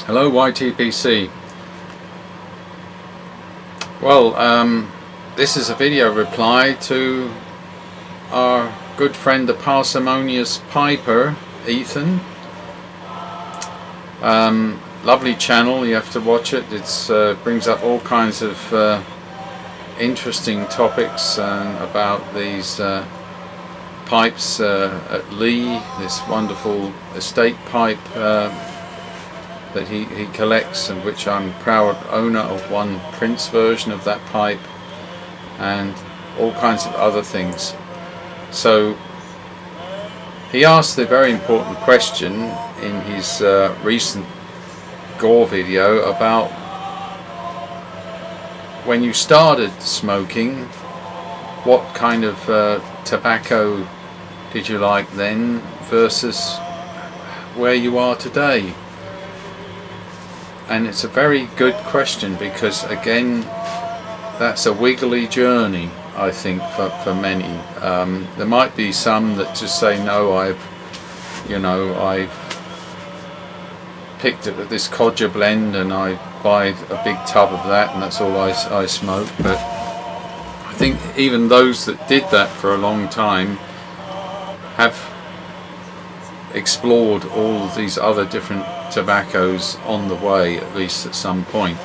Hello YTPC. Well, this is a video reply to our good friend the Parsimonious Piper, Ethan. Lovely channel, you have to watch it. It's brings up all kinds of interesting topics about these pipes at Lee, this wonderful estate pipe that he collects, and which I'm proud owner of one Prince version of that pipe, and all kinds of other things. So he asked a very important question in his recent Gore video about when you started smoking, what kind of tobacco did you like then versus where you are today. And it's a very good question, because again, that's a wiggly journey, I think, for many. There might be some that just say, no, I've picked it at this codger blend and I buy a big tub of that and that's all I smoke. But I think even those that did that for a long time have explored all of these other different tobaccos on the way, at least at some point.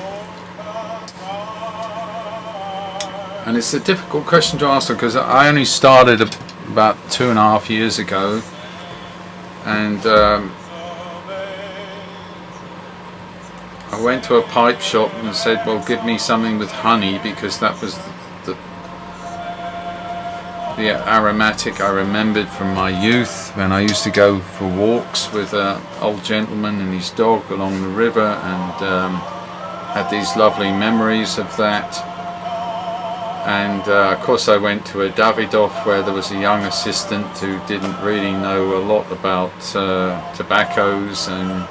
And it's a difficult question to answer, because I only started about 2.5 years ago, and I went to a pipe shop and said, well, give me something with honey, because that was the aromatic I remembered from my youth, when I used to go for walks with an old gentleman and his dog along the river, and had these lovely memories of that. And of course I went to a Davidoff where there was a young assistant who didn't really know a lot about tobaccos, and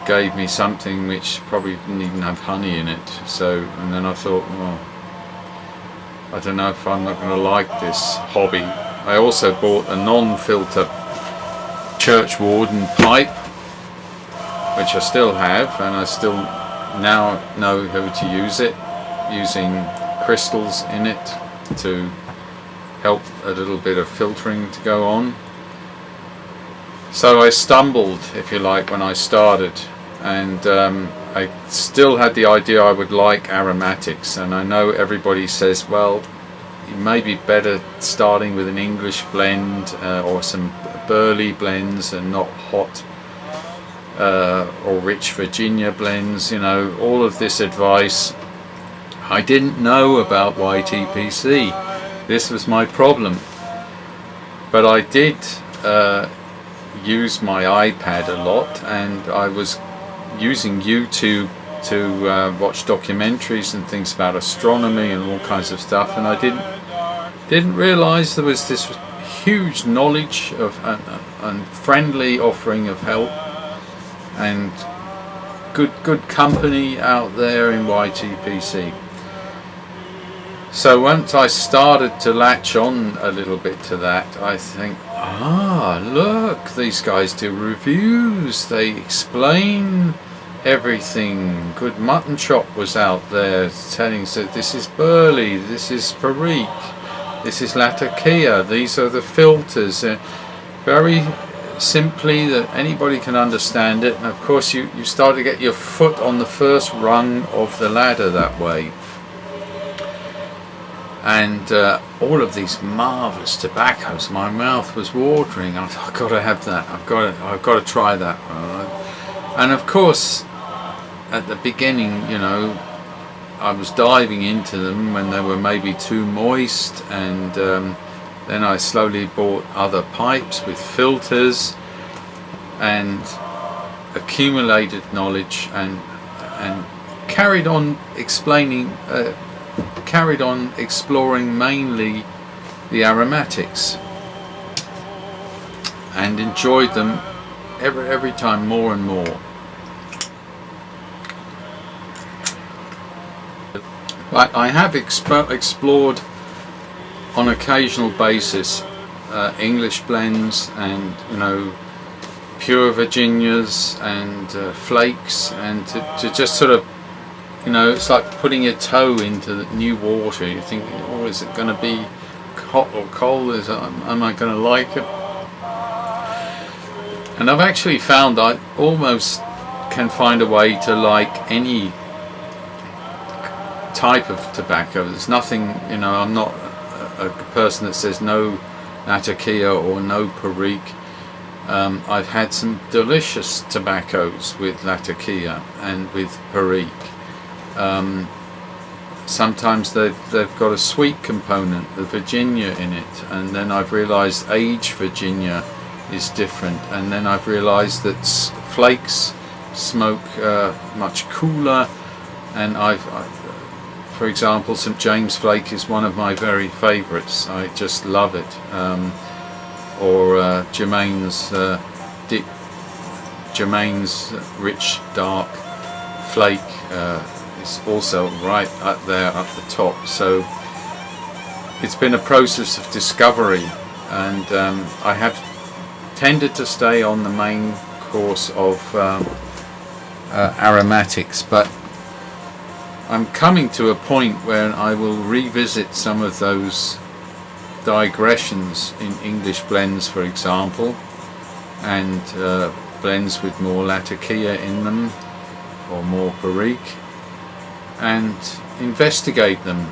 gave me something which probably didn't even have honey in it. So, and then I thought, well, I don't know if I'm not going to like this hobby. I also bought a non-filter church warden pipe, which I still have, and I still now know how to use it, using crystals in it to help a little bit of filtering to go on. So I stumbled, if you like, when I started, and I still had the idea I would like aromatics, and I know everybody says, well, you may be better starting with an English blend or some burley blends, and not hot or rich Virginia blends. You know, all of this advice. I didn't know about YTPC. This was my problem. But I did use my iPad a lot, and I was using YouTube to watch documentaries and things about astronomy and all kinds of stuff, and I didn't realize there was this huge knowledge of and friendly offering of help and good company out there in YTPC. So once I started to latch on a little bit to that, I think, look, these guys do reviews, they explain everything. Good Mutton Chop was out there telling us that this is Burley, this is Perique, this is Latakia, these are the filters. Very simply, that anybody can understand it, and of course you start to get your foot on the first rung of the ladder that way. And all of these marvellous tobaccos, my mouth was watering. I thought, I've got to have that. I've got to try that. And of course, at the beginning, you know, I was diving into them when they were maybe too moist, and then I slowly bought other pipes with filters, and accumulated knowledge, and carried on explaining. Carried on exploring mainly the aromatics, and enjoyed them every time more and more. But I have explored on occasional basis English blends, and pure Virginias and flakes, and to just sort of, you know, it's like putting your toe into the new water. You think, oh, is it going to be hot or cold? Am I going to like it? And I've actually found I almost can find a way to like any type of tobacco. There's nothing, you know, I'm not a person that says no Latakia or no Perique. I've had some delicious tobaccos with Latakia and with Perique. Sometimes they've got a sweet component, the Virginia in it, and then I've realised aged Virginia is different, and then I've realised that flakes smoke much cooler, and for example, St James Flake is one of my very favourites. I just love it. Or Germain's Rich Dark Flake is also right up there at the top. So it's been a process of discovery, and I have tended to stay on the main course of aromatics, but I'm coming to a point where I will revisit some of those digressions in English blends, for example, and blends with more Latakia in them or more Perique, and investigate them.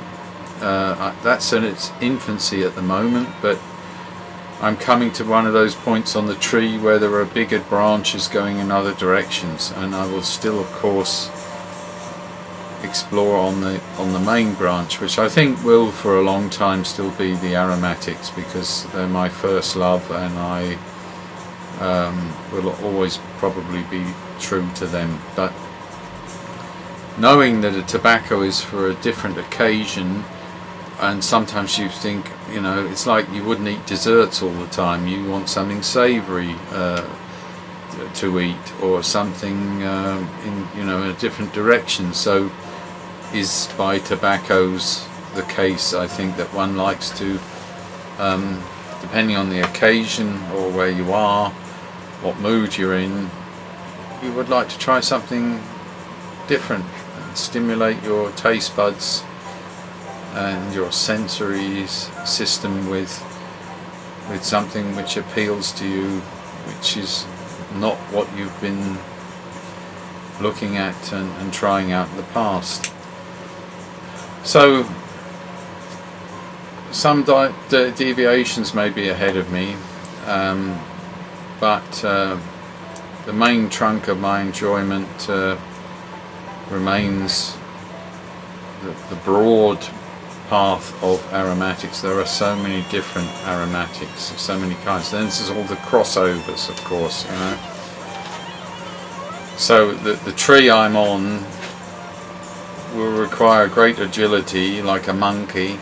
That's in its infancy at the moment, but I'm coming to one of those points on the tree where there are bigger branches going in other directions, and I will still, of course, explore on the main branch, which I think will for a long time still be the aromatics, because they're my first love, and I will always probably be true to them. But knowing that a tobacco is for a different occasion, and sometimes you think, you know, it's like you wouldn't eat desserts all the time. You want something savoury to eat, or something in, you know, in a different direction. So is by tobaccos the case. I think that one likes to, depending on the occasion or where you are, what mood you're in, you would like to try something different and stimulate your taste buds and your sensory system with something which appeals to you, which is not what you've been looking at and trying out in the past. So some deviations may be ahead of me, but the main trunk of my enjoyment remains the broad path of aromatics. There are so many different aromatics, so many kinds. Then this is all the crossovers, of course, you know. So the tree I'm on will require great agility, like a monkey,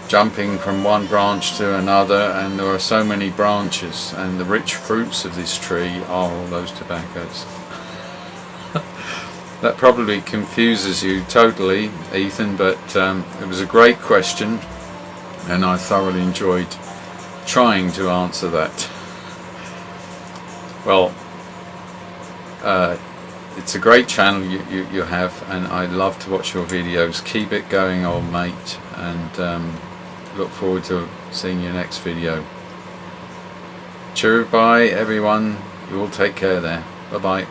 jumping from one branch to another, and there are so many branches, and the rich fruits of this tree are all those tobaccos. That probably confuses you totally, Ethan, but it was a great question, and I thoroughly enjoyed trying to answer that. Well, it's a great channel you have, and I love to watch your videos. Keep it going, old mate, and look forward to seeing your next video. Cheers, bye everyone. You all take care there. Bye bye.